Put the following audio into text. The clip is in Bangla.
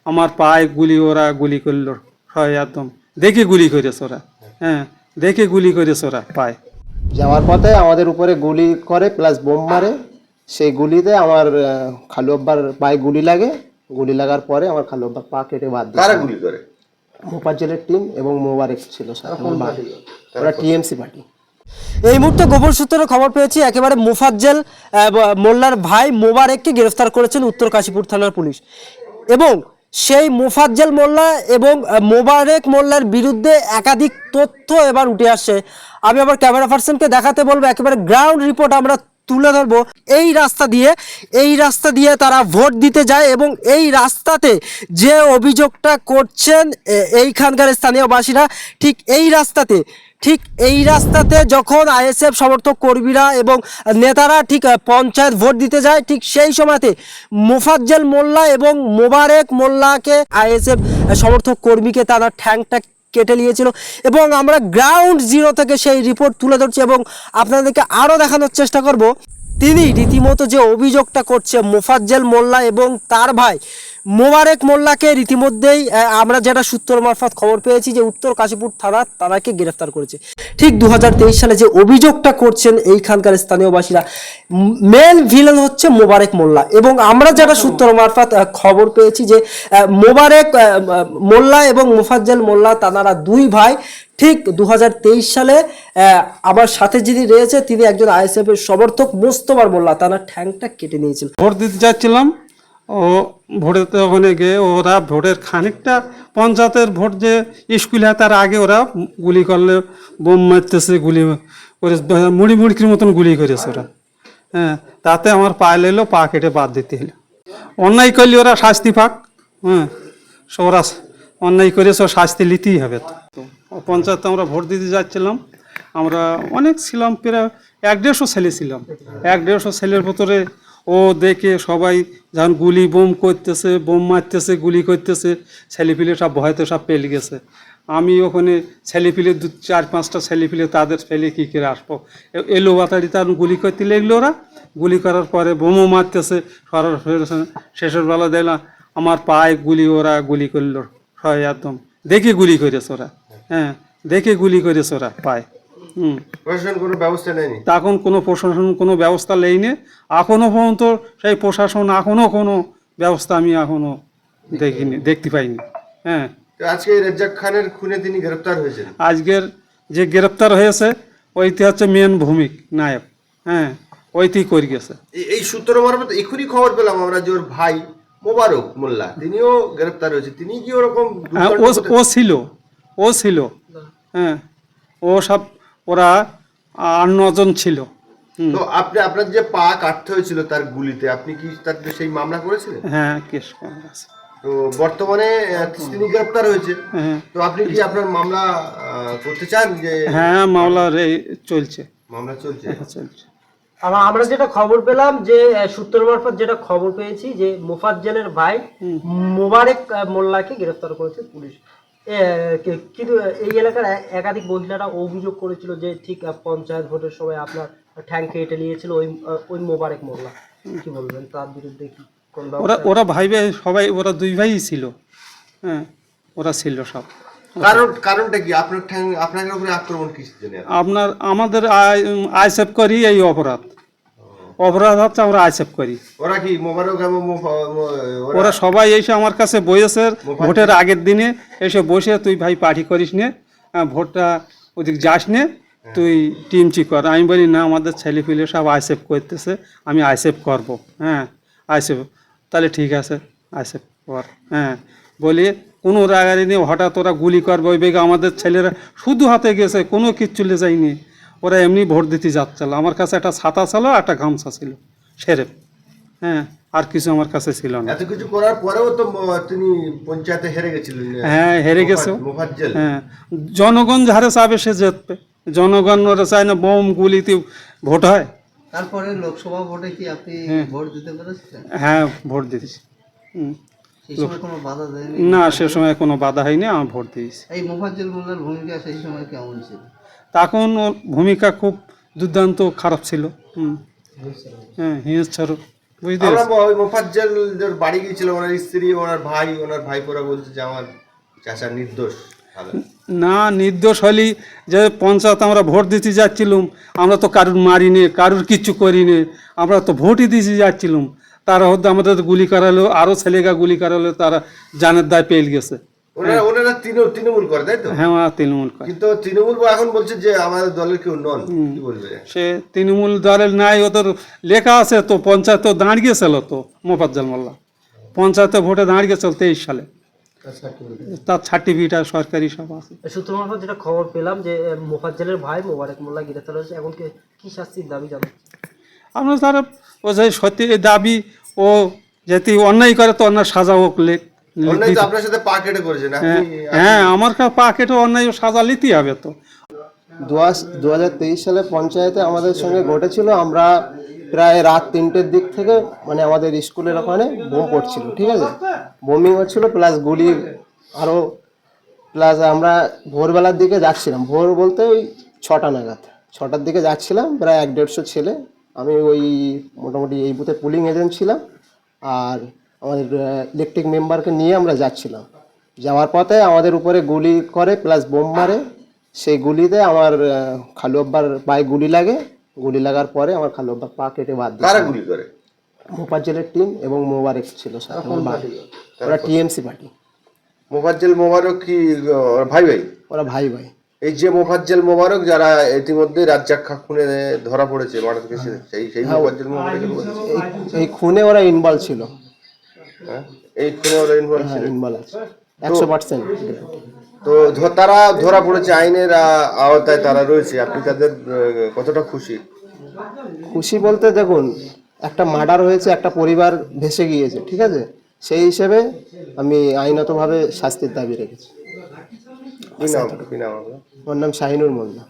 আমার পায়ে ওরা গুলি করলো, হয় একদম দেখে গুলি করেছে ওরা। হ্যাঁ, দেখে গুলি করেছে ওরা পায়ে। যাওয়ার পথে আমাদের উপরে গুলি করে প্লাস বোম মারে। সেই গুলিতে আমার খালু আব্বার পায়ে গুলি লাগে। গুলি লাগার পরে আমার খালু আব্বার পা কেটে বাদ দিয়ে। কারা গুলি করে? মোফাজ্জলের টিম এবং মোবারক ছিল সাথে। ওরা টিএমসি পার্টি। এই মুহূর্তে গোপন সূত্রে খবর পেয়েছি একেবারে মোফাজ্জল মোল্লার ভাই মোবারককে গ্রেফতার করেছেন উত্তর কাশীপুর থানার পুলিশ, এবং সেই মোফাজ্জল মোল্লা এবং মোবারক মোল্লার বিরুদ্ধে একাধিক তথ্য এবার উঠে আসছে। আমি আবার ক্যামেরা পার্সনকে দেখাতে বলবো, একেবারে গ্রাউন্ড রিপোর্ট আমরা তুলে ধরবো। এই রাস্তা দিয়ে তারা ভোট দিতে যায়, এবং এই রাস্তাতে যে অভিযোগটা করছেন এইখানকার স্থানীয় বাসীরা, ঠিক এই রাস্তাতে যখন আইএসএফ সমর্থক কর্মীরা এবং নেতারা ঠিক পঞ্চায়েত ভোট দিতে যায়, ঠিক সেই সময়তে মোফাজ্জল মোল্লা এবং মোবারক মোল্লাকে আইএসএফ সমর্থক কর্মীকে তারা ঠ্যাংটা কেটে নিয়েছিল। এবং আমরা গ্রাউন্ড জিরো থেকে সেই রিপোর্ট তুলে ধরছি এবং আপনাদেরকে আরও দেখানোর চেষ্টা করব। তিনি রীতিমতো যে অভিযোগটা করছে মোফাজ্জল মোল্লা এবং তার ভাই মোবারক মোল্লাকে রীতিমধ্যেই আমরা যেটা সূত্র মারফত খবর পেয়েছি যে উত্তর কাশীপুর থানা তারাকে গ্রেফতার করেছে। ঠিক 2023 সালে যে অভিযোগটা করছেন এইখানকার স্থানীয় বাসীরা, মেন ভিলেন হচ্ছে মোবারক মোল্লা। এবং আমরা যেটা সূত্র মারফত খবর পেয়েছি যে মোবারক মোল্লা এবং মোফাজ্জল মোল্লা তারা দুই ভাই। ঠিক 2023 সালে আমার সাথে যিনি রয়েছে তিনি একজন আইএসএফ এর সমর্থক মোস্তফা মোল্লা, তারা ঠ্যাংটা কেটে নিয়েছিল। ভোট দিতে যাচ্ছিলাম, ও ভোটেতে ওখানে গিয়ে ওরা ভোটের খানিকটা পঞ্চায়েতের ভোট যে স্কুল হয় তার আগে ওরা গুলি করলে বোম মারতেছে, গুলি করে মুড়ির মতন গুলি করেছে ওরা। হ্যাঁ, তাতে আমার পায়ে লেলো, পা কেটে বাদ দিতে হলো। অন্যায় করলে ওরা শাস্তি পাক। হ্যাঁ, ওরা অন্যায় করেছে, শাস্তি নিতেই হবে। তো পঞ্চায়েতে আমরা ভোট দিতে যাচ্ছিলাম, আমরা অনেক ছিলাম, প্রায় 150 ছেলে ছিলাম। 150 ছেলের ভিতরে ও দেখে সবাই যখন গুলি বোম করতেছে, বোম মারতেছে, গুলি করতেছে, ছেলেপিলে সব ভয়তে সব পেলে গেছে। আমি ওখানে ছেলেপিলে 4-5টা ছেলেপিলে তাদের ফেলে কী করে আসবো, এলো বাতাড়ি তার গুলি করতে লাগলো। ওরা গুলি করার পরে বোমও মারতেছে, শেষের বেলা দেখলাম আমার পায়ে ওরা গুলি করলো, হয় একদম দেখে গুলি করেছে ওরা। হ্যাঁ, দেখে গুলি করেছে ওরা পায়ে। প্রশাসন কোনো ব্যবস্থা নেয়নি? তখন কোনো প্রশাসন কোনো ব্যবস্থা নেয়নি এখনো পর্যন্ত। সেই প্রশাসন এখনো কোনো ব্যবস্থা আমি এখনো দেখতে পাইনি। হ্যাঁ, আজকে রেজ্জাক খানের খুনে তিনি গ্রেফতার হয়েছেন। আজকের যে গ্রেপ্তার হয়েছে ওইটি হচ্ছে মেন ভূমিক নায়ক। হ্যাঁ, ওইটি করে গেছে। এই সূত্র মারফত এখনই খবর পেলাম আমরা যে ওর ভাই মোবারক মোল্লা তিনিও গ্রেফতার হয়েছে। তিনি কি ওরকম? হ্যাঁ, ও ছিল। হ্যাঁ, ওরা 8-9 জন ছিল। তো আপনার যে পা কাটতে হয়েছিল তার গুলিতে, আপনি কি তার সেই মামলা করেছিলেন? হ্যাঁ, কেস করা আছে। তো বর্তমানে তিনি গ্রেফতার হয়েছে। হ্যাঁ, তো আপনি কি আপনার মামলা করতে চান? যে হ্যাঁ, মামলা চলছে। মামলা চলছে। আমরা যেটা খবর পেলাম যে সূত্র মারফত যেটা খবর পেয়েছি যে মোফাজ্জলের ভাই মোবারক মোল্লাকে গ্রেফতার করেছে পুলিশ। কিন্তু এই এলাকার একাধিক মহিলারা অভিযোগ করেছিল যে ঠিক পঞ্চায়েত ভোটের সময় আপনার ঠ্যাং কেটে নিয়েছিল ওই মোবারক মোল্লা। কি বলবেন তার বিরুদ্ধে? কি ওরা ভাই সবাই, ওরা দুই ভাই ছিল। হ্যাঁ, ওরা ছিল সব। কারণটা কি? আপনার উপরে আক্রমণ কিসের জন্য? আমাদের আইসেপ করি এই অপরাধ হচ্ছে, আমরা আইসেপ করি। ওরা কি মোবারক এবং ওরা সবাই এসে আমার কাছে বসেছে ভোটের আগের দিনে, এসে বসে তুই ভাই পার্টি করিস নে, ভোটটা ওদিক যাস নে, তুই টিমচি কর। আমি বলি না, আমাদের ছেলে পিলে সব আইসেপ করতেছে, আমি আইসেপ করবো। হ্যাঁ, আইসেপ, তাহলে ঠিক আছে আইসেপ কর। হ্যাঁ, বলি কোনো রাগারি নেই, হঠাৎ ওরা গুলি করবে ওই বেগে। আমাদের ছেলেরা শুধু হাতে গেছে, কোনো কিচ্ছু লে যায়নি। ওরা এমনি ভোট দিতে যাচ্ছিল। আমার কাছে একটা ছাতা ছিল, একটা গামছা ছিল সেরেপ। হ্যাঁ, আর কিছু আমার কাছে ছিল না। এত কিছু করার পরেও তো তিনি পঞ্চায়েতে হেরে গেছিলেন। হ্যাঁ, হেরে গেছে। হ্যাঁ, জনগণ যারে চাবে সে জিতবে। জনগণ ওরা চায় না বোম গুলিতে ভোট হয়। তারপরে লোকসভা ভোটে কি আপনি ভোট দিতে পেরেছিলেন? হ্যাঁ, ভোট দিয়েছি। কোনো বাধা দেয়নি? না, সে সময় কোনো বাধা হয়নি, আমি ভোট দিয়েছি। এই মোফাজ্জল মোল্লার ভূমিকা সেই সময় কেমন ছিল? তখন ওর ভূমিকা খুব দুর্দান্ত খারাপ ছিল। হ্যাঁ, হিংস্র বুঝতে আমরা পেরেছি। ওই মোফাজ্জল যার বাড়ি গিয়েছিল, ওনার স্ত্রী, ওনার ভাই, ওনার ভাইপোরা বলছে যে আমার চাচা নির্দোষ। ভালো। না, নির্দোষ হলি যে পঞ্চায়েত আমরা ভোট দিতে যাচ্ছিলাম, আমরা তো কারুর মারিনি, কারুর কিচ্ছু করিনি, আমরা তো ভোটই দিতে যাচ্ছিলাম, তারা হয়তো আমাদের গুলি করালো, আরও ছেলেগা গুলি করালো, তারা জানের দায় পেয়ে গেছে। ওনারা তৃণমূল করে, তাই তো? হ্যাঁ, ওরা তৃণমূল করে। কিন্তু তৃণমূল এখন বলছে যে আমাদের দলের কেউ নন, কি বলবে? সে তৃণমূল দলের নাই, ওদের লেখা আছে তো, পঞ্চায়েত তো দাঁড়িয়েছিল তো মোফাজ্জল মোল্লা, পঞ্চায়েতে ভোটে দাঁড়িয়েছিল 23 সালে, তার সার্টিফিকেট আর সরকারি সব আছে। সূত্র মারফত যেটা খবর পেলাম যে মোফাজ্জলের ভাই মোবারক মোল্লা গ্রেফতার হয়েছে, এখন কি শাস্তির দাবি জানাচ্ছে? আমরা তারা ও যে সত্যি এই দাবি, ও যদি অন্যায় করে তো অন্যায় সাজা হোক, অন্যায় তো আপনার সাথে পা কেটে করেছেন আপনি। হ্যাঁ, আমার কাছে পা কেটে অন্যায় সাজা নিতেই হবে তো। 2023 সালে পঞ্চায়েতে আমাদের সঙ্গে ঘটেছিল, আমরা প্রায় রাত 3টের দিক থেকে মানে আমাদের স্কুলের ওখানে বোম পড়ছিল, ঠিক আছে, বোমিং হচ্ছিল প্লাস গুলি আরও, প্লাস আমরা ভোরবেলার দিকে যাচ্ছিলাম, ভোর বলতে ওই 6টা নাগাদ, 6টার দিকে যাচ্ছিলাম, প্রায় 1-150 ছেলে, আমি ওই মোটামুটি এই বুথে পুলিং এজেন্ট ছিলাম, আর আমাদের ইলেকট্রিক মেম্বারকে নিয়ে আমরা যাচ্ছিলাম। যাওয়ার পথে আমাদের উপরে গুলি করে প্লাস বোম মারে, সেই গুলিতে আমার খালু আব্বার পায়ে গুলি লাগে, গুলি লাগার পরে আমার খালু আব্বার পা কেটে বাদ দিয়েছে। কারা গুলি করে? মোফাজ্জলের টিম এবং মোবারক ছিল সাথে, আমার ভাই, ওরা টিএমসি পার্টি, মোফাজ্জল মোবারক কি ওর ভাই ভাই? ওরা ভাই ভাই। এই যে মোফাজ্জল মোবারক যারা ইতিমধ্যে রাজ্জাক খা খুনে ধরা পড়েছে মার্ডার কেসে, সেই মোফাজ্জল মোবারক এই খুনে ওরা ইনভলভ ছিল, এই খুনে ওরা ইনভলভ ছিল। ইনভলভ আছে 100%। তো তারা ধরা পড়েছে, আইনের আওতায় তারা রয়েছে, আপনি তাদের কতটা খুশি? খুশি বলতে দেখুন, একটা মার্ডার হয়েছে, একটা পরিবার ভেসে গিয়েছে, ঠিক আছে, সেই হিসেবে আমি আইনতভাবে শাস্তির দাবি রেখেছি। কি নাম আপনার? ওর নাম শাহিনুর মোল্লা।